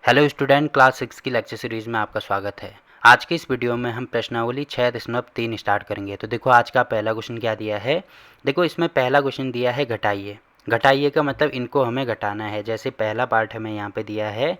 Hello student, class 6 की lecture series में आपका स्वागत है। आज की इस वीडियो में हम प्रश्नावली 6.3 स्टार्ट करेंगे। तो देखो आज का पहला क्वेश्चन क्या दिया है। देखो इसमें पहला क्वेश्चन दिया है घटाइए। घटाइए का मतलब इनको हमें घटाना है। जैसे पहला पार्ट हमें यहाँ पे दिया है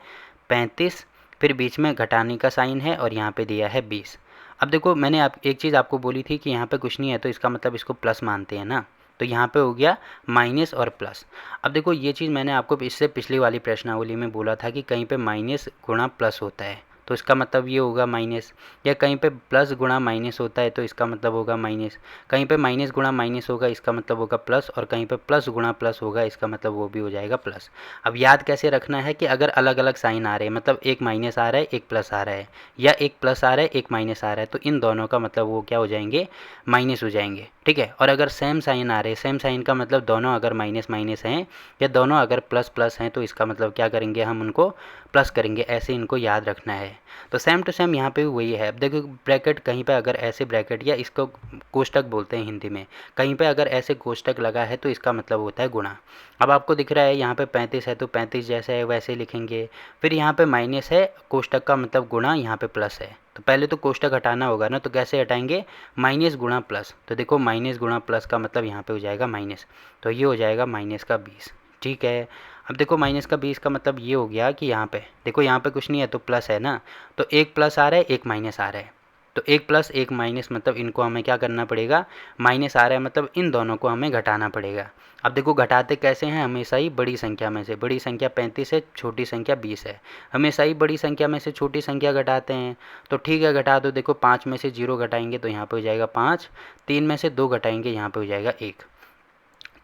35, फिर बीच में घटाने का साइन है और यहाँ पे दिया है 20। अब देखो मैंने एक चीज़ आपको बोली थी कि यहाँ पे कुछ नहीं है तो इसका मतलब इसको प्लस मानते हैं ना। तो यहाँ पे हो गया माइनस और प्लस। अब देखो ये चीज़ मैंने आपको इससे पिछली वाली प्रश्नावली में बोला था कि कहीं पे माइनस गुणा प्लस होता है तो इसका मतलब ये होगा माइनस, या कहीं पे प्लस गुणा माइनस होता है तो इसका मतलब होगा माइनस, कहीं पे माइनस गुणा माइनस होगा इसका मतलब होगा प्लस, और कहीं पे प्लस गुणा प्लस होगा इसका मतलब वो भी हो जाएगा प्लस। अब याद कैसे रखना है कि अगर अलग अलग साइन आ रहे हैं, मतलब एक माइनस आ रहा है एक प्लस आ रहा है, या एक प्लस आ रहा है एक माइनस आ रहा है, तो इन दोनों का मतलब वो क्या हो जाएंगे, माइनस हो जाएंगे। ठीक है। और अगर सेम साइन आ रहे हैं, सेम साइन का मतलब दोनों अगर माइनस माइनस हैं या दोनों अगर प्लस प्लस हैं तो इसका मतलब क्या करेंगे, हम उनको प्लस करेंगे। ऐसे इनको याद रखना है। तो सेम टू सेम यहाँ पे भी वही है। अब देखो ब्रैकेट कहीं पे अगर ऐसे ब्रैकेट, या इसको कोष्टक बोलते हैं हिंदी में, कहीं पे अगर ऐसे कोष्टक लगा है तो इसका मतलब होता है गुणा। अब आपको दिख रहा है यहाँ पे 35 है तो 35 जैसे है वैसे लिखेंगे। फिर यहाँ पे माइनस है, कोष्टक का मतलब गुणा, यहाँ पे प्लस है तो पहले तो कोष्टक हटाना होगा ना, तो कैसे हटाएंगे, माइनस गुणा प्लस। तो देखो माइनस गुणा प्लस का मतलब यहाँ पे हो जाएगा माइनस, तो ये हो जाएगा माइनस का 20। ठीक है। अब देखो माइनस का 20 का मतलब ये हो गया कि यहाँ पे देखो यहाँ पे कुछ नहीं है तो प्लस है ना, तो एक प्लस आ रहा है एक माइनस आ रहा है, तो एक प्लस एक माइनस मतलब इनको हमें क्या करना पड़ेगा, माइनस आ रहा है मतलब इन दोनों को हमें घटाना पड़ेगा। अब देखो घटाते कैसे हैं, हमेशा ही बड़ी संख्या में से, बड़ी संख्या 35 है, छोटी संख्या 20 है, हमेशा ही बड़ी संख्या में से छोटी संख्या घटाते हैं। तो ठीक है घटा दो। देखो 5 में से 0 घटाएंगे तो यहाँ पे हो जाएगा 5, 3 में से 2 घटाएंगे यहाँ पे हो जाएगा 1,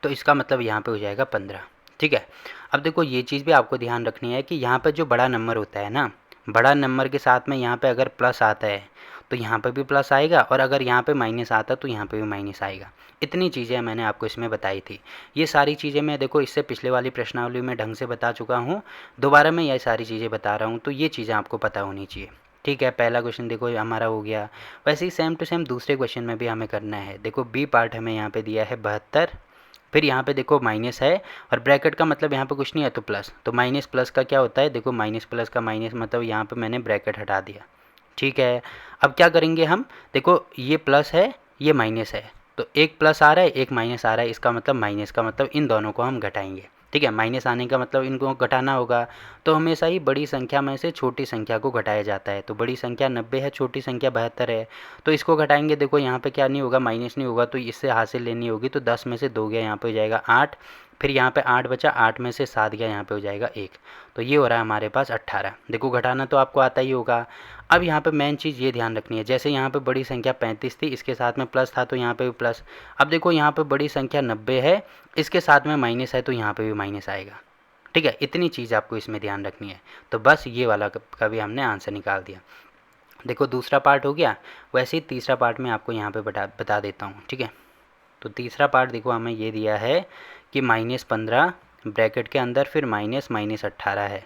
तो इसका मतलब यहाँ पे हो जाएगा 15। ठीक है। अब देखो ये चीज़ भी आपको ध्यान रखनी है कि यहाँ पे जो बड़ा नंबर होता है ना, बड़ा नंबर के साथ में यहाँ पे अगर प्लस आता है तो यहाँ पे भी प्लस आएगा, और अगर यहाँ पे माइनस आता तो यहाँ पे भी माइनस आएगा। इतनी चीज़ें मैंने आपको इसमें बताई थी। ये सारी चीज़ें मैं देखो इससे पिछले वाली प्रश्नावली में ढंग से बता चुका हूँ, दोबारा मैं ये सारी चीज़ें बता रहा हूँ, तो ये चीज़ें आपको पता होनी चाहिए। ठीक है। पहला क्वेश्चन देखो हमारा हो गया। वैसे ही सेम टू सेम दूसरे क्वेश्चन में भी हमें करना है। देखो बी पार्ट हमें यहाँ पे दिया है 72, फिर यहाँ पे देखो माइनस है और ब्रैकेट का मतलब यहाँ पे कुछ नहीं है तो प्लस, तो माइनस प्लस का क्या होता है, देखो माइनस प्लस का माइनस मतलब यहाँ पे मैंने ब्रैकेट हटा दिया। ठीक है। अब क्या करेंगे हम, देखो ये प्लस है ये माइनस है, तो एक प्लस आ रहा है एक माइनस आ रहा है, इसका मतलब माइनस का मतलब इन दोनों को हम घटाएंगे। ठीक है। माइनस आने का मतलब इनको घटाना होगा। तो हमेशा ही बड़ी संख्या में से छोटी संख्या को घटाया जाता है। तो बड़ी संख्या 90 है, छोटी संख्या 72 है, तो इसको घटाएंगे। देखो यहाँ पे क्या नहीं होगा, माइनस नहीं होगा, तो इससे हासिल लेनी होगी, तो 10 में से 2 गया यहाँ पे हो जाएगा 8, फिर यहाँ पे 8 बचा, 8 में से 7 गया यहाँ पे हो जाएगा 1, तो ये हो रहा है हमारे पास 18। देखो घटाना तो आपको आता ही होगा। अब यहाँ पे मेन चीज़ ये ध्यान रखनी है, जैसे यहाँ पे बड़ी संख्या 35 थी, इसके साथ में प्लस था तो यहाँ पे भी प्लस। अब देखो यहाँ पे बड़ी संख्या 90 है, इसके साथ में माइनस है तो यहाँ पे भी माइनस आएगा। ठीक है। इतनी चीज़ आपको इसमें ध्यान रखनी है। तो बस ये वाला का भी हमने आंसर निकाल दिया। देखो दूसरा पार्ट हो गया। वैसे ही तीसरा पार्ट मैं आपको यहाँ पे बता देता हूँ। ठीक है। तो तीसरा पार्ट देखो हमें ये दिया है कि -15 ब्रैकेट के अंदर, फिर माइनस माइनस 18 है।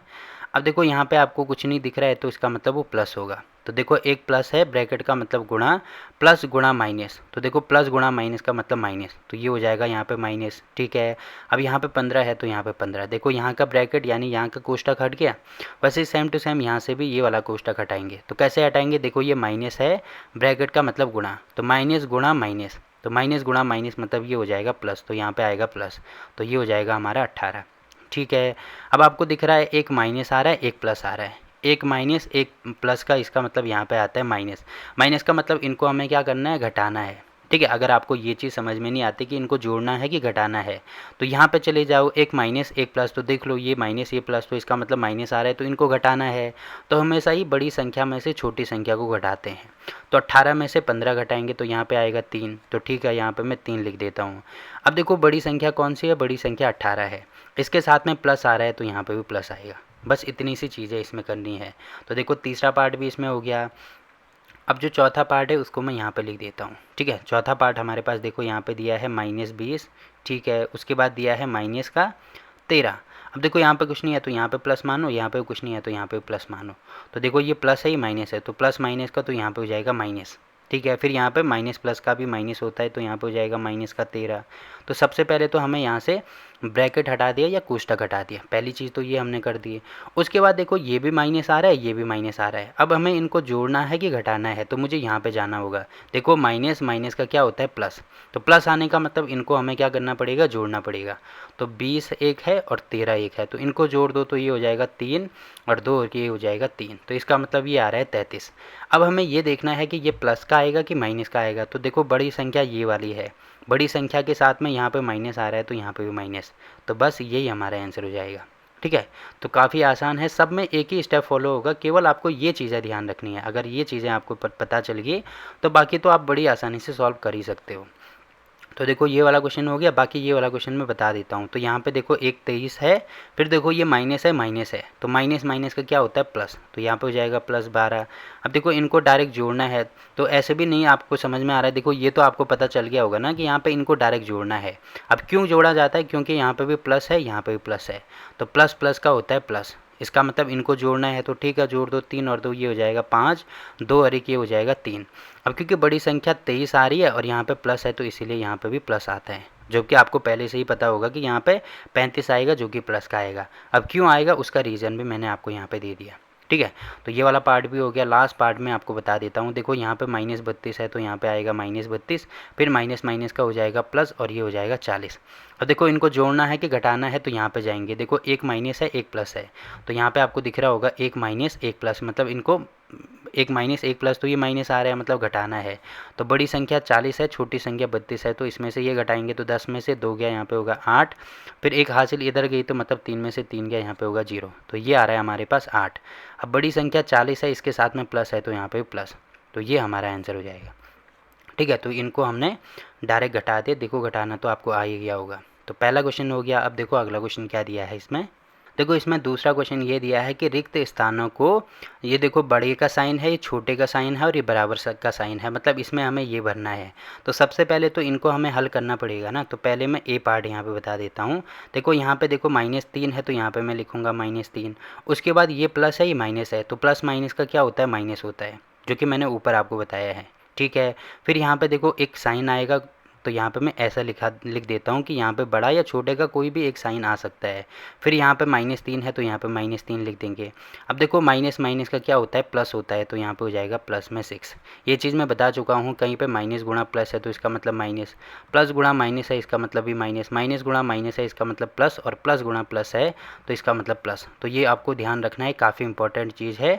अब देखो यहाँ पे आपको कुछ नहीं दिख रहा है तो इसका मतलब वो प्लस होगा। तो देखो एक प्लस है, ब्रैकेट का मतलब गुणा, प्लस गुणा माइनस, तो देखो प्लस गुणा माइनस का मतलब माइनस, तो ये हो जाएगा यहाँ पे माइनस। ठीक है। अब यहाँ पे 15 है तो यहाँ पे 15, देखो यहाँ का ब्रैकेट यानी यहाँ का कोष्टक हट गया। वैसे सेम टू सेम यहाँ से भी ये वाला कोष्टक हटाएंगे। तो कैसे हटाएंगे, देखो ये माइनस है, ब्रैकेट का मतलब गुणा, तो माइनस गुणा माइनस, तो माइनस गुणा माइनस मतलब ये हो जाएगा प्लस, तो यहाँ पे आएगा प्लस, तो ये हो जाएगा हमारा 18। ठीक है। अब आपको दिख रहा है एक माइनस आ रहा है एक प्लस आ रहा है, एक माइनस एक प्लस का इसका मतलब यहाँ पे आता है माइनस। माइनस का मतलब इनको हमें क्या करना है, घटाना है। ठीक है। अगर आपको ये चीज़ समझ में नहीं आती कि इनको जोड़ना है कि घटाना है, तो यहाँ पे चले जाओ, एक माइनस एक प्लस, तो देख लो ये माइनस ये प्लस, तो इसका मतलब माइनस आ रहा है तो इनको घटाना है। तो हमेशा ही बड़ी संख्या में से छोटी संख्या को घटाते हैं। तो 18 में से 15 घटाएंगे तो यहाँ पे आएगा 3, तो ठीक है यहाँ पे मैं 3 लिख देता हूँ। अब देखो बड़ी संख्या कौन सी है, बड़ी संख्या 18 है, इसके साथ में प्लस आ रहा है तो यहाँ पे भी प्लस आएगा। बस इतनी सी चीज़ें इसमें करनी है। तो देखो तीसरा पार्ट भी इसमें हो गया। अब जो चौथा पार्ट है उसको मैं यहाँ पे लिख देता हूँ। ठीक है। चौथा पार्ट हमारे पास देखो यहाँ पे दिया है -20। ठीक है। उसके बाद दिया है माइनस का 13। अब देखो यहाँ पे कुछ नहीं है तो यहाँ पे प्लस मानो, यहाँ पे कुछ नहीं है तो यहाँ पे प्लस मानो। तो देखो ये प्लस है, ये माइनस है, तो प्लस माइनस का तो यहाँ पे हो जाएगा माइनस। ठीक है। फिर यहाँ पे माइनस प्लस का भी माइनस होता है तो यहाँ पे हो जाएगा माइनस का 13। तो सबसे पहले तो हमें यहाँ से ब्रैकेट हटा दिया या कोष्टक हटा दिया। पहली चीज़ तो ये हमने कर दी है। उसके बाद देखो ये भी माइनस आ रहा है, ये भी माइनस आ रहा है। अब हमें इनको जोड़ना है कि घटाना है, तो मुझे यहाँ पे जाना होगा। देखो माइनस माइनस का क्या होता है प्लस, तो प्लस आने का मतलब इनको हमें क्या करना पड़ेगा, जोड़ना पड़ेगा। तो 20 एक है और 13 एक है, तो इनको जोड़ दो तो ये हो जाएगा 3 और 2 और ये हो जाएगा 3, तो इसका मतलब ये आ रहा है 33। अब हमें ये देखना है कि ये प्लस का आएगा कि माइनस का आएगा। तो देखो बड़ी संख्या ये वाली है, बड़ी संख्या के साथ में यहाँ पे माइनस आ रहा है तो यहाँ पे भी माइनस, तो बस यही हमारा आंसर हो जाएगा। ठीक है, तो काफ़ी आसान है, सब में एक ही स्टेप फॉलो होगा, केवल आपको ये चीज़ें ध्यान रखनी है। अगर ये चीज़ें आपको पता चल गई तो बाकी तो आप बड़ी आसानी से सॉल्व कर ही सकते हो। तो देखो ये वाला क्वेश्चन हो गया, बाकी ये वाला क्वेश्चन मैं बता देता हूँ। तो यहाँ पे देखो एक 23 है, फिर देखो ये माइनस है माइनस है, तो माइनस माइनस का क्या होता है प्लस, तो यहाँ पे हो जाएगा +12। अब देखो इनको डायरेक्ट जोड़ना है, तो ऐसे भी नहीं आपको समझ में आ रहा है। देखो ये तो आपको पता चल गया होगा ना कि यहाँ पे इनको डायरेक्ट जोड़ना है। अब क्यों जोड़ा जाता है, क्योंकि यहाँ पे भी प्लस है, यहाँ पे भी प्लस है, तो प्लस प्लस का होता है प्लस। इसका मतलब इनको जोड़ना है, तो ठीक है जोड़ दो, 3 और 2 ये हो जाएगा 5, 2 और 1 ये हो जाएगा 3। अब क्योंकि बड़ी संख्या 23 आ रही है और यहाँ पे प्लस है, तो इसीलिए यहाँ पे भी प्लस आता है, जो कि आपको पहले से ही पता होगा कि यहाँ पे 35 आएगा जो कि प्लस का आएगा। अब क्यों आएगा उसका रीज़न भी मैंने आपको यहाँ पे दे दिया। ठीक है, तो ये वाला पार्ट भी हो गया। लास्ट पार्ट में आपको बता देता हूँ। देखो यहाँ पे -32 है, तो यहाँ पे आएगा -32, फिर माइनस माइनस का हो जाएगा प्लस और ये हो जाएगा 40। अब देखो इनको जोड़ना है कि घटाना है, तो यहाँ पे जाएंगे। देखो एक माइनस है एक प्लस है, तो यहाँ पे आपको दिख रहा होगा एक माइनस एक प्लस, मतलब इनको एक माइनस एक प्लस, तो ये माइनस आ रहा है मतलब घटाना है। तो बड़ी संख्या 40 है, छोटी संख्या 32 है, तो इसमें से ये घटाएंगे तो 10 में से 2 गया, यहाँ पे होगा 8, फिर एक हासिल इधर गई तो मतलब 3 में से 3 गया, यहाँ पे होगा 0, तो ये आ रहा है हमारे पास 8। अब बड़ी संख्या 40 है, इसके साथ में प्लस है, तो यहाँ पे प्लस, तो ये हमारा आंसर हो जाएगा। ठीक है, तो इनको हमने डायरेक्ट घटा दिया। देखो घटाना तो आपको आ ही गया होगा। तो पहला क्वेश्चन हो गया। अब देखो अगला क्वेश्चन क्या दिया है इसमें। देखो इसमें दूसरा क्वेश्चन ये दिया है कि रिक्त स्थानों को, ये देखो बड़े का साइन है, ये छोटे का साइन है और ये बराबर का साइन है, मतलब इसमें हमें ये भरना है। तो सबसे पहले तो इनको हमें हल करना पड़ेगा ना। तो पहले मैं ए पार्ट यहाँ पे बता देता हूँ। देखो यहाँ पे देखो -3 है, तो यहाँ पे मैं लिखूँगा -3। उसके बाद ये प्लस है, ये माइनस है, तो प्लस माइनस का क्या होता है, माइनस होता है, जो कि मैंने ऊपर आपको बताया है। ठीक है, फिर यहाँ पे देखो एक साइन आएगा, तो यहाँ पे मैं ऐसा लिख देता हूँ कि यहाँ पे बड़ा या छोटे का कोई भी एक साइन आ सकता है। फिर यहाँ पे -3 है, तो यहाँ पे -3 लिख देंगे। अब देखो माइनस माइनस का क्या होता है, प्लस होता है, तो यहाँ पे हो जाएगा प्लस में 6। ये चीज़ मैं बता चुका हूँ। कहीं पे माइनस गुणा प्लस है तो इसका मतलब माइनस, प्लस गुणा माइनस है इसका मतलब भी माइनस, माइनस गुणा माइनस है इसका मतलब प्लस, और प्लस गुणा प्लस है तो इसका मतलब प्लस। तो ये आपको ध्यान रखना है, काफ़ी इंपॉर्टेंट चीज़ है,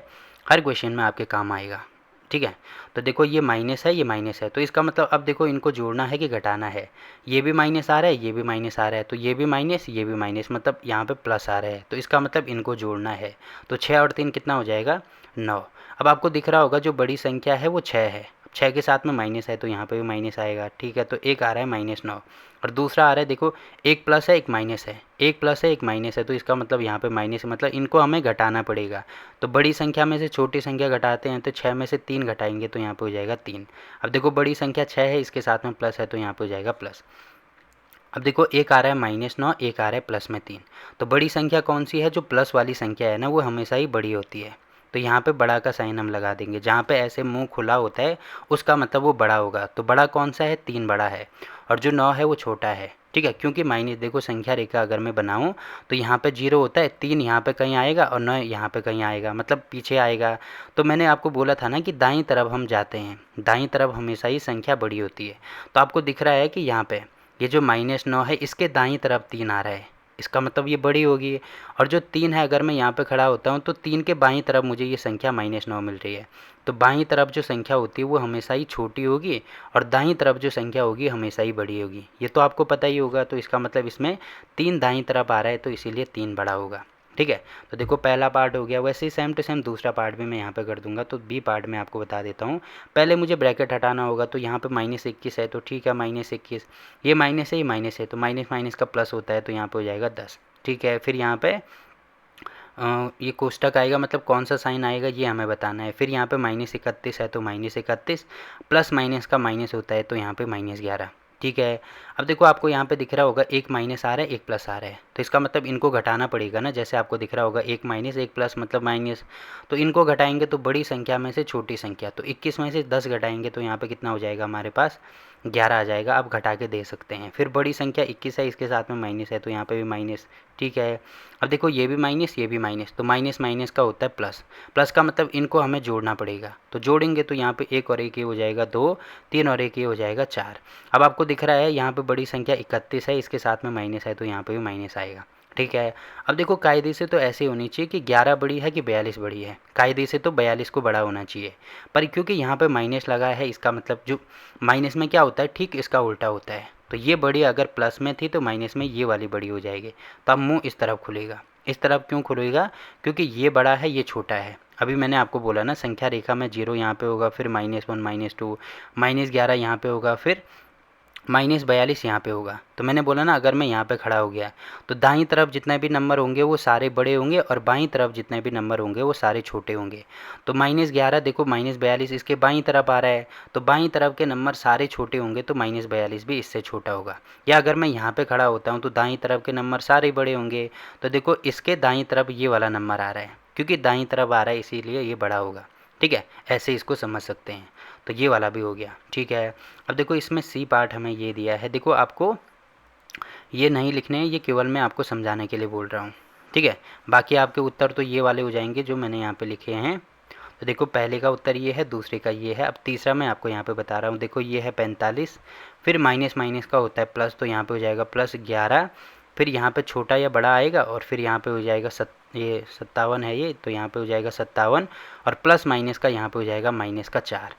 हर क्वेश्चन में आपके काम आएगा। ठीक है, तो देखो ये माइनस है, ये माइनस है, तो इसका मतलब अब देखो इनको जोड़ना है कि घटाना है। ये भी माइनस आ रहा है, ये भी माइनस आ रहा है, तो ये भी माइनस, ये भी माइनस, मतलब यहाँ पे प्लस आ रहा है, तो इसका मतलब इनको जोड़ना है। तो 6 और 3 कितना हो जाएगा, 9। अब आपको दिख रहा होगा जो बड़ी संख्या है वो 6 है, 6 के साथ में माइनस है, तो यहाँ पे भी माइनस आएगा। ठीक है, तो एक आ रहा है -9 और दूसरा आ रहा है, देखो एक प्लस है एक माइनस है, एक प्लस है एक माइनस है, तो इसका मतलब यहाँ पे माइनस है, मतलब इनको हमें घटाना पड़ेगा। तो बड़ी संख्या में से छोटी संख्या घटाते हैं, तो 6 में से 3 घटाएंगे तो यहाँ पे हो जाएगा 3। अब देखो बड़ी संख्या 6 है, इसके साथ में प्लस है, तो यहाँ पे हो जाएगा प्लस। अब देखो एक आ रहा है -9, एक आ रहा है प्लस में 3। तो बड़ी संख्या कौन सी है, जो प्लस वाली संख्या है ना, वो हमेशा ही बड़ी होती है। तो यहाँ पे बड़ा का साइन हम लगा देंगे। जहाँ पे ऐसे मुंह खुला होता है उसका मतलब वो बड़ा होगा। तो बड़ा कौन सा है, 3 बड़ा है, और जो 9 है वो छोटा है। ठीक है, क्योंकि माइनस, देखो संख्या रेखा अगर मैं बनाऊँ तो यहाँ पे 0 होता है, 3 यहाँ पे कहीं आएगा और 9 यहाँ पे कहीं आएगा, मतलब पीछे आएगा। तो मैंने आपको बोला था ना कि दाईं तरफ हम जाते हैं, दाईं तरफ हमेशा ही संख्या बड़ी होती है। तो आपको दिख रहा है कि यहाँ पे ये जो -9 है इसके दाईं तरफ 3 आ रहा है, इसका मतलब ये बड़ी होगी। और जो 3 है, अगर मैं यहाँ पे खड़ा होता हूँ तो 3 के बाईं तरफ मुझे ये संख्या -9 मिल रही है। तो बाईं तरफ जो संख्या होती है वो हमेशा ही छोटी होगी, और दाईं तरफ जो संख्या होगी हमेशा ही बड़ी होगी। ये तो आपको पता ही होगा। तो इसका मतलब इसमें 3 दाईं तरफ आ रहा है, तो इसीलिए 3 बड़ा होगा। ठीक है, तो देखो पहला पार्ट हो गया। वैसे ही सेम टू सेम दूसरा पार्ट भी मैं यहाँ पे कर दूंगा। तो बी पार्ट में आपको बता देता हूँ। पहले मुझे ब्रैकेट हटाना होगा, तो यहाँ पे -21 है, तो ठीक है -21, ये माइनस है, ये माइनस है, तो माइनस माइनस का प्लस होता है, तो यहाँ पे हो जाएगा 10। ठीक है, फिर यहाँ पे ये कोष्टक आएगा, मतलब कौन सा साइन आएगा ये हमें बताना है। फिर यहाँ पे -31 है, तो -31, प्लस माइनस का माइनस होता है, तो यहाँ पे -11। ठीक है, अब देखो आपको यहाँ पे दिख रहा होगा एक माइनस आ रहा है, एक प्लस आ रहा है, तो इसका मतलब इनको घटाना पड़ेगा ना। जैसे आपको दिख रहा होगा एक माइनस एक प्लस मतलब माइनस, तो इनको घटाएंगे तो बड़ी संख्या में से छोटी संख्या, तो 21 में से 10 घटाएंगे तो यहाँ पे कितना हो जाएगा हमारे पास 11 आ जाएगा, आप घटा के दे सकते हैं। फिर बड़ी संख्या 21 है, इसके साथ में माइनस है तो यहाँ पे भी माइनस, ठीक है। अब देखो ये भी माइनस, ये भी माइनस, तो माइनस माइनस का होता है प्लस। प्लस का मतलब इनको हमें जोड़ना पड़ेगा, तो जोड़ेंगे तो यहाँ पे एक और एक ये हो जाएगा 2, 3 और एक ये हो जाएगा 4। अब आपको दिख रहा है यहाँ पे बड़ी संख्या 31 है, इसके साथ में माइनस है तो यहाँ पे भी माइनस आएगा, ठीक है। अब देखो कायदे से तो ऐसे होनी चाहिए कि 11 बड़ी है कि 42 बड़ी है, कायदे से तो 42 को बड़ा होना चाहिए, पर क्योंकि यहाँ पे माइनस लगा है, इसका मतलब जो माइनस में क्या होता है, ठीक इसका उल्टा होता है। तो ये बड़ी अगर प्लस में थी तो माइनस में ये वाली बड़ी हो जाएगी, तो अब मुंह इस तरफ खुलेगा। इस तरफ क्यों खुलेगा, क्योंकि ये बड़ा है ये छोटा है। अभी मैंने आपको बोला ना संख्या रेखा में 0 यहाँ पे होगा, फिर -1 -2 -11 यहाँ पे होगा, फिर -42 यहाँ पे होगा। तो मैंने बोला ना अगर मैं यहाँ पे खड़ा हो गया तो दाईं तरफ जितने भी नंबर होंगे वो सारे बड़े होंगे और बाईं तरफ जितने भी नंबर होंगे वो सारे छोटे होंगे। तो -11 देखो -42 इसके बाईं तरफ आ रहा है, तो बाईं तरफ के नंबर सारे छोटे होंगे तो -42 भी इससे छोटा होगा। या अगर मैं यहाँ पे खड़ा होता हूँ तो दाईं तरफ के नंबर सारे बड़े होंगे, तो देखो इसके दाईं तरफ ये वाला नंबर आ रहा है, क्योंकि दाईं तरफ आ रहा है इसीलिए ये बड़ा होगा, ठीक है। ऐसे इसको समझ सकते हैं। तो ये वाला भी हो गया, ठीक है। अब देखो इसमें सी पार्ट हमें ये दिया है, देखो आपको ये नहीं लिखने हैं, ये केवल मैं आपको समझाने के लिए बोल रहा हूँ, ठीक है। बाकी आपके उत्तर तो ये वाले हो जाएंगे जो मैंने यहाँ पे लिखे हैं। तो देखो पहले का उत्तर ये है, दूसरे का ये है। अब तीसरा मैं आपको यहाँ पे बता रहा हूँ, देखो ये है 45, फिर माइनस माइनस का होता है प्लस, तो यहाँ पे हो जाएगा +11, फिर यहाँ पे छोटा या बड़ा आएगा और फिर यहाँ पे हो जाएगा ये 57 है ये, तो यहाँ पे हो जाएगा 57 और प्लस माइनस का यहाँ पे हो जाएगा -4।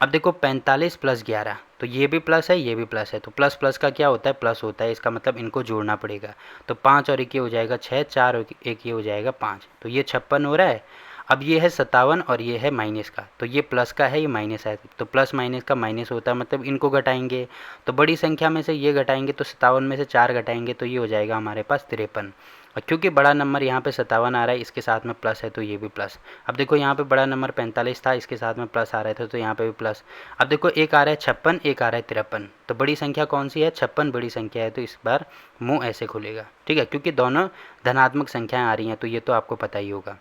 अब देखो 45 + 11, तो ये भी प्लस है ये भी प्लस है, तो प्लस प्लस का क्या होता है, प्लस होता है, इसका मतलब इनको जोड़ना पड़ेगा। तो 5 और 1 ये हो जाएगा 6, 4 और 1 ये हो जाएगा 5, तो ये 56 हो रहा है। अब ये है 57 और ये है माइनस का, तो ये प्लस का है ये माइनस है, तो प्लस माइनस का माइनस होता है, मतलब इनको घटाएंगे। तो बड़ी संख्या में से ये घटाएंगे तो 57 में से 4 घटाएंगे तो ये हो जाएगा हमारे पास 53। और क्योंकि बड़ा नंबर यहाँ पे 57 आ रहा है, इसके साथ में प्लस है तो ये भी प्लस। अब देखो यहाँ पे बड़ा नंबर 45 था, इसके साथ में प्लस आ रहे थे तो यहाँ पे भी प्लस। अब देखो एक आ रहा है 56, एक आ रहा है 53, तो बड़ी संख्या कौन सी है, 56 बड़ी संख्या है, तो इस बार मुंह ऐसे खुलेगा, ठीक है, क्योंकि दोनों धनात्मक संख्याएं आ रही हैं, तो ये तो आपको पता ही होगा।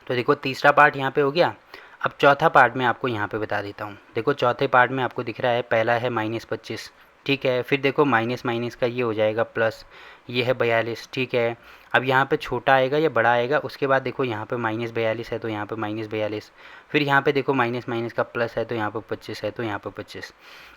तो देखो तीसरा पार्ट यहाँ पे हो गया। अब चौथा पार्ट मैं आपको यहाँ पे बता देता हूँ। देखो चौथे पार्ट में आपको दिख रहा है, पहला है -25, ठीक है। फिर देखो माइनस माइनस का ये हो जाएगा प्लस, ये है 42, ठीक है। अब यहाँ पे छोटा आएगा या बड़ा आएगा, उसके बाद देखो यहाँ पे -42 है तो यहाँ पे -42, फिर यहाँ पे देखो माइनस माइनस का प्लस है तो यहाँ पे 25 है तो यहाँ पे 25।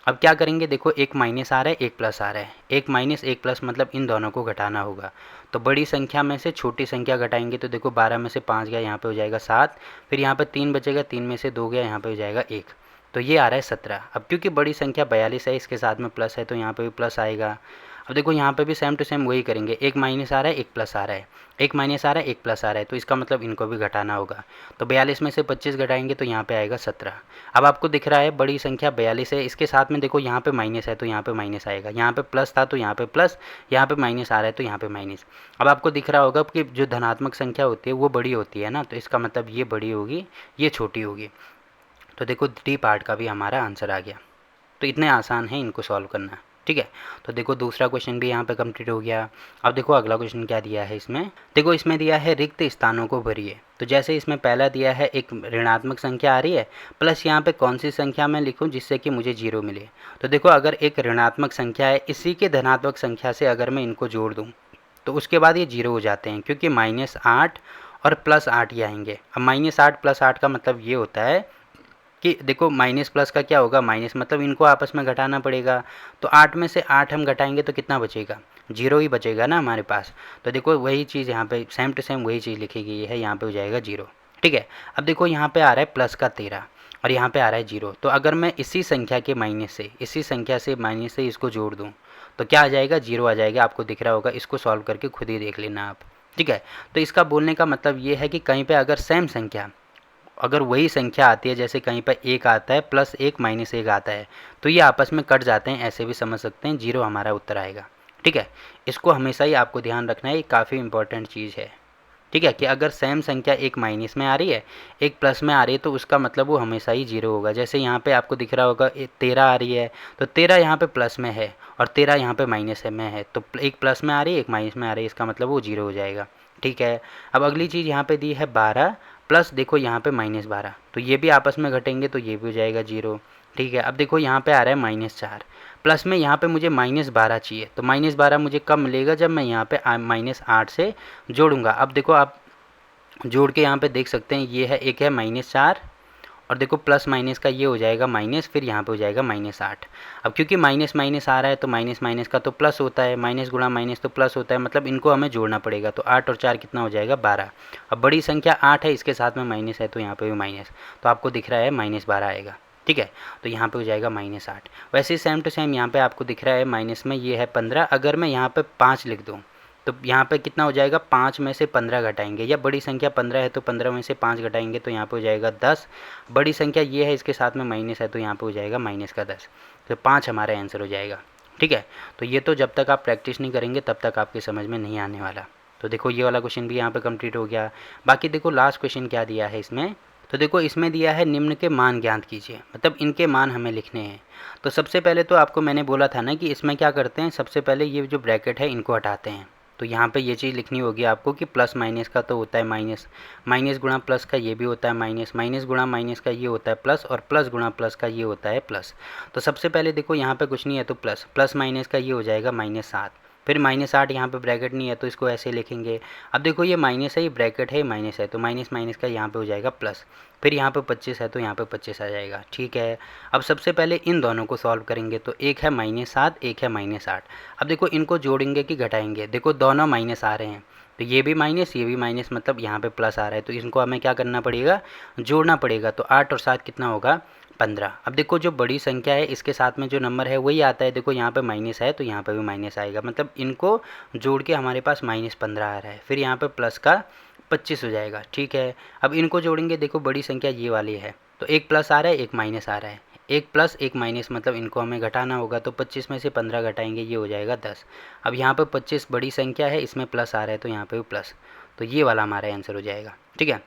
अब क्या करेंगे, देखो एक माइनस आ रहा है एक प्लस आ रहा है, एक माइनस एक प्लस मतलब इन दोनों को घटाना होगा। तो बड़ी संख्या में से छोटी संख्या घटाएंगे तो देखो 12 में से 5 गया, यहाँ पे हो जाएगा 7, फिर यहाँ पे 3 बचेगा, 3 में से 2 गया, यहाँ पे हो जाएगा 1, तो ये आ रहा है 17। अब क्योंकि बड़ी संख्या 42 है, इसके साथ में प्लस है तो यहाँ पे भी प्लस आएगा। अब देखो यहाँ पे भी सेम टू सेम वही करेंगे, एक माइनस आ रहा है एक प्लस आ रहा है, एक माइनस आ रहा है एक प्लस आ रहा है, तो इसका मतलब इनको भी घटाना होगा। तो 42 में से 25 घटाएंगे तो यहाँ पे आएगा 17। अब आपको दिख रहा है बड़ी संख्या 42 है, इसके साथ में देखो यहाँ पे माइनस है तो यहाँ पे माइनस आएगा, यहाँ पे प्लस था तो यहाँ पे प्लस, यहाँ पे माइनस आ रहा है तो यहाँ पे माइनस। अब आपको दिख रहा होगा कि जो धनात्मक संख्या होती है वो बड़ी होती है ना, तो इसका मतलब ये बड़ी होगी ये छोटी होगी। तो देखो डी पार्ट का भी हमारा आंसर आ गया। तो इतने आसान है इनको सॉल्व करना, ठीक है। तो देखो दूसरा क्वेश्चन भी यहाँ पे कंप्लीट हो गया। अब देखो अगला क्वेश्चन क्या दिया है इसमें, देखो इसमें दिया है रिक्त स्थानों को भरिए। तो जैसे इसमें पहला दिया है एक ऋणात्मक संख्या आ रही है, प्लस यहाँ पे कौन सी संख्या मैं लिखूँ जिससे कि मुझे 0 मिले। तो देखो अगर एक ऋणात्मक संख्या है, इसी के धनात्मक संख्या से अगर मैं इनको जोड़ दूँ तो उसके बाद ये 0 हो जाते हैं, क्योंकि -8 और +8 ये आएंगे। अब -8 + 8 का मतलब ये होता है कि देखो माइनस प्लस का क्या होगा, माइनस मतलब इनको आपस में घटाना पड़ेगा। तो 8 में से 8 हम घटाएंगे तो कितना बचेगा, 0 ही बचेगा ना हमारे पास। तो देखो वही चीज़ यहाँ पे सेम टू सेम वही चीज़ लिखी गई है, यहाँ पे हो जाएगा 0, ठीक है। अब देखो यहाँ पे आ रहा है प्लस का 13 और यहाँ पे आ रहा है 0, तो अगर मैं इसी संख्या के माइनस से इसको जोड़ दूँ तो क्या आ जाएगा, 0 आ जाएगा। आपको दिख रहा होगा, इसको सॉल्व करके खुद ही देख लेना आप, ठीक है। तो इसका बोलने का मतलब ये है कि कहीं पर अगर सेम संख्या, अगर वही संख्या आती है, जैसे कहीं पर 1 आता है +1 -1 आता है, तो ये आपस में कट जाते हैं, ऐसे भी समझ सकते हैं, 0 हमारा उत्तर आएगा, ठीक है। इसको हमेशा ही आपको ध्यान रखना है, ये काफ़ी इंपॉर्टेंट चीज़ है, ठीक है, कि अगर सेम संख्या एक माइनस में आ रही है एक प्लस में आ रही है तो उसका मतलब वो हमेशा ही 0 होगा। जैसे यहाँ पे आपको दिख रहा होगा 13 आ रही है, तो 13 यहाँ पे प्लस में है और 13 यहाँ पे माइनस में है, तो एक प्लस में आ रही है एक माइनस में आ रही है, इसका मतलब वो 0 हो जाएगा, ठीक है। अब अगली चीज़ यहाँ पे दी है 12 प्लस देखो यहाँ पे -12, तो ये भी आपस में घटेंगे तो ये भी हो जाएगा 0, ठीक है। अब देखो यहाँ पे आ रहा है -4, प्लस में यहाँ पे मुझे -12 चाहिए, तो -12 मुझे कब मिलेगा, जब मैं यहाँ पे -8 से जोड़ूंगा। अब देखो आप जोड़ के यहाँ पे देख सकते हैं, ये है एक है -4 और देखो प्लस माइनस का ये हो जाएगा माइनस, फिर यहाँ पे हो जाएगा -8। अब क्योंकि माइनस माइनस आ रहा है तो माइनस माइनस का तो प्लस होता है, माइनस गुणा माइनस तो प्लस होता है, मतलब इनको हमें जोड़ना पड़ेगा। तो 8 और 4 कितना हो जाएगा 12। अब बड़ी संख्या 8 है, इसके साथ में माइनस है तो यहाँ पे भी माइनस, तो आपको दिख रहा है -12 आएगा। ठीक है, तो यहाँ पे हो जाएगा -8। वैसे ही सेम टू सेम यहाँ पे आपको दिख रहा है माइनस में ये है 15, अगर मैं यहाँ पे 5 लिख दूँ तो यहाँ पे कितना हो जाएगा, 5 में से 15 घटाएंगे, या बड़ी संख्या 15 है तो 15 में से 5 घटाएंगे तो यहाँ पे हो जाएगा 10। बड़ी संख्या ये है, इसके साथ में माइनस है तो यहाँ पे हो जाएगा -10, तो 5 हमारा आंसर हो जाएगा। ठीक है, तो ये तो जब तक आप प्रैक्टिस नहीं करेंगे तब तक आपके समझ में नहीं आने वाला। तो देखो ये वाला क्वेश्चन भी यहाँ पे कंप्लीट हो गया। बाकी देखो लास्ट क्वेश्चन क्या दिया है इसमें, तो देखो इसमें दिया है निम्न के मान ज्ञात कीजिए, मतलब इनके मान हमें लिखने हैं। तो सबसे पहले तो आपको मैंने बोला था ना कि इसमें क्या करते हैं, सबसे पहले ये जो ब्रैकेट है इनको हटाते हैं। तो यहाँ पे ये चीज़ लिखनी होगी आपको कि प्लस माइनस का तो होता है माइनस, माइनस गुणा प्लस का ये भी होता है माइनस, माइनस गुणा माइनस का ये होता है प्लस, और प्लस गुणा प्लस का ये होता है प्लस। तो सबसे पहले देखो यहाँ पे कुछ नहीं है तो प्लस, प्लस माइनस का ये हो जाएगा -7, फिर -8, यहाँ पे ब्रैकेट नहीं है तो इसको ऐसे लिखेंगे। अब देखो ये माइनस है, ये ब्रैकेट है, माइनस है, तो माइनस माइनस का यहाँ पे हो जाएगा प्लस, फिर यहाँ पे 25 है तो यहाँ पे 25 आ जाएगा। ठीक है, अब सबसे पहले इन दोनों को सॉल्व करेंगे, तो एक है -7, एक है -8। अब देखो इनको जोड़ेंगे कि घटाएंगे, देखो दोनों माइनस आ रहे हैं, तो ये भी माइनस ये भी माइनस, मतलब यहाँ पे प्लस आ रहा है, तो इनको हमें क्या करना पड़ेगा, जोड़ना पड़ेगा। तो 8 और 7 कितना होगा 15। अब देखो जो बड़ी संख्या है इसके साथ में जो नंबर है वही आता है, देखो यहाँ पे माइनस है तो यहाँ पे भी माइनस आएगा, मतलब इनको जोड़ के हमारे पास -15 आ रहा है, फिर यहाँ पे प्लस का 25 हो जाएगा। ठीक है, अब इनको जोड़ेंगे, देखो बड़ी संख्या ये वाली है, तो एक प्लस आ रहा है एक माइनस आ रहा है, एक प्लस एक माइनस, मतलब इनको हमें घटाना होगा, तो 25 में से 15 घटाएंगे ये हो जाएगा 10। अब यहाँ पे 25 बड़ी संख्या है, इसमें प्लस आ रहा है तो यहाँ पे भी प्लस, तो ये वाला हमारा आंसर हो जाएगा। ठीक है,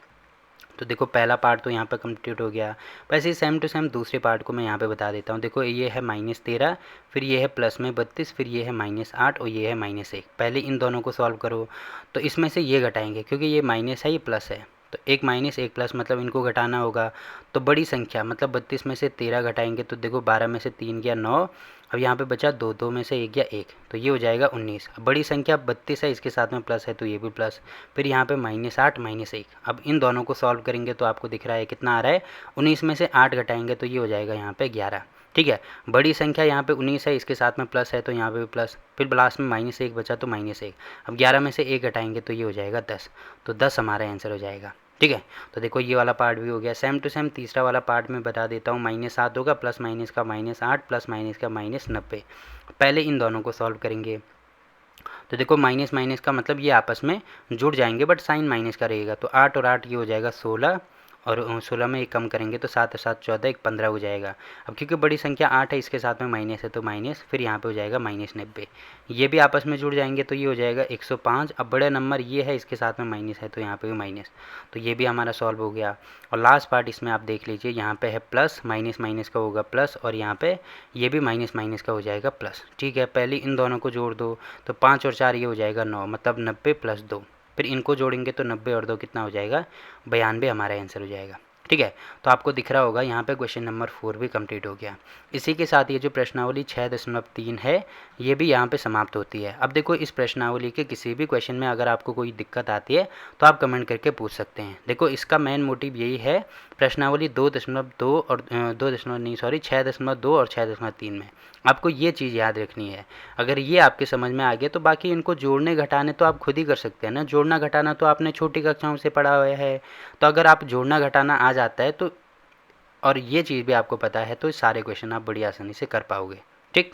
तो देखो पहला पार्ट तो यहाँ पे कंप्लीट हो गया। वैसे ही सेम टू सेम दूसरे पार्ट को मैं यहाँ पे बता देता हूँ। देखो ये है -13, फिर ये है प्लस में 32, फिर ये है -8 और ये है -1। पहले इन दोनों को सॉल्व करो, तो इसमें से ये घटाएंगे क्योंकि ये माइनस है ये प्लस है, तो एक माइनस एक प्लस, मतलब इनको घटाना होगा। तो बड़ी संख्या मतलब 32 में से 13 घटाएंगे तो देखो 12 में से 3 गया 9, अब यहाँ पे बचा 2, 2 में से 1 गया 1, तो ये हो जाएगा 19। अब बड़ी संख्या 32 है, इसके साथ में प्लस है तो ये भी प्लस, फिर यहाँ पे -8 -1। अब इन दोनों को सॉल्व करेंगे तो आपको दिख रहा है कितना आ रहा है, 19 में से 8 घटाएंगे तो ये हो जाएगा यहाँ पे 11। ठीक है, बड़ी संख्या यहाँ पे 19 है, इसके साथ में प्लस है तो यहाँ पे भी प्लस, फिर लास्ट में -1 बचा तो -1। अब 11 में से 1 घटाएंगे तो ये हो जाएगा 10, तो 10 हमारा आंसर हो जाएगा। ठीक है, तो देखो ये वाला पार्ट भी हो गया। सेम टू सेम तीसरा वाला पार्ट में बता देता हूँ। -7 होगा, प्लस माइनस का -8, प्लस माइनस का -90। पहले इन दोनों को सॉल्व करेंगे, तो देखो माइनस माइनस का मतलब ये आपस में जुड़ जाएंगे, बट साइन माइनस का रहेगा, तो 8 और 8 ये हो जाएगा 16, और 16 में एक कम करेंगे तो 7 और 7 14, एक 15 हो जाएगा। अब क्योंकि बड़ी संख्या 8 है, इसके साथ में माइनस है तो माइनस, फिर यहाँ पे हो जाएगा -90, ये भी आपस में जुड़ जाएंगे तो ये हो जाएगा 105। अब बड़ा नंबर ये है, इसके साथ में माइनस है तो यहाँ पे भी माइनस, तो ये भी हमारा सॉल्व हो गया। और लास्ट पार्ट इसमें आप देख लीजिए, यहाँ पे है प्लस, माइनस माइनस का होगा प्लस, और यहाँ पे ये भी माइनस माइनस का हो जाएगा प्लस। ठीक है, पहले इन दोनों को जोड़ दो, तो 5 और 4 ये हो जाएगा 9, मतलब 90 + 2, फिर इनको जोड़ेंगे तो 90 और 2 कितना हो जाएगा 92, हमारा आंसर हो जाएगा। ठीक है, तो आपको दिख रहा होगा यहाँ पे क्वेश्चन नंबर 4 भी कंप्लीट हो गया। इसी के साथ ये जो प्रश्नावली 6.3 है ये भी यहाँ पे समाप्त होती है। अब देखो इस प्रश्नावली के किसी भी क्वेश्चन में अगर आपको कोई दिक्कत आती है तो आप कमेंट करके पूछ सकते हैं। देखो इसका मेन मोटिव यही है, प्रश्नावली 2.2 और 6.2 और 6.3 में आपको ये चीज़ याद रखनी है। अगर ये आपके समझ में आ गया तो बाकी इनको जोड़ने घटाने तो आप खुद ही कर सकते हैं ना। जोड़ना घटाना तो आपने छोटी कक्षाओं से पढ़ा हुआ है, तो अगर आप जोड़ना घटाना आ जाता है तो, और ये चीज़ भी आपको पता है, तो सारे क्वेश्चन आप बड़ी आसानी से कर पाओगे। ठीक।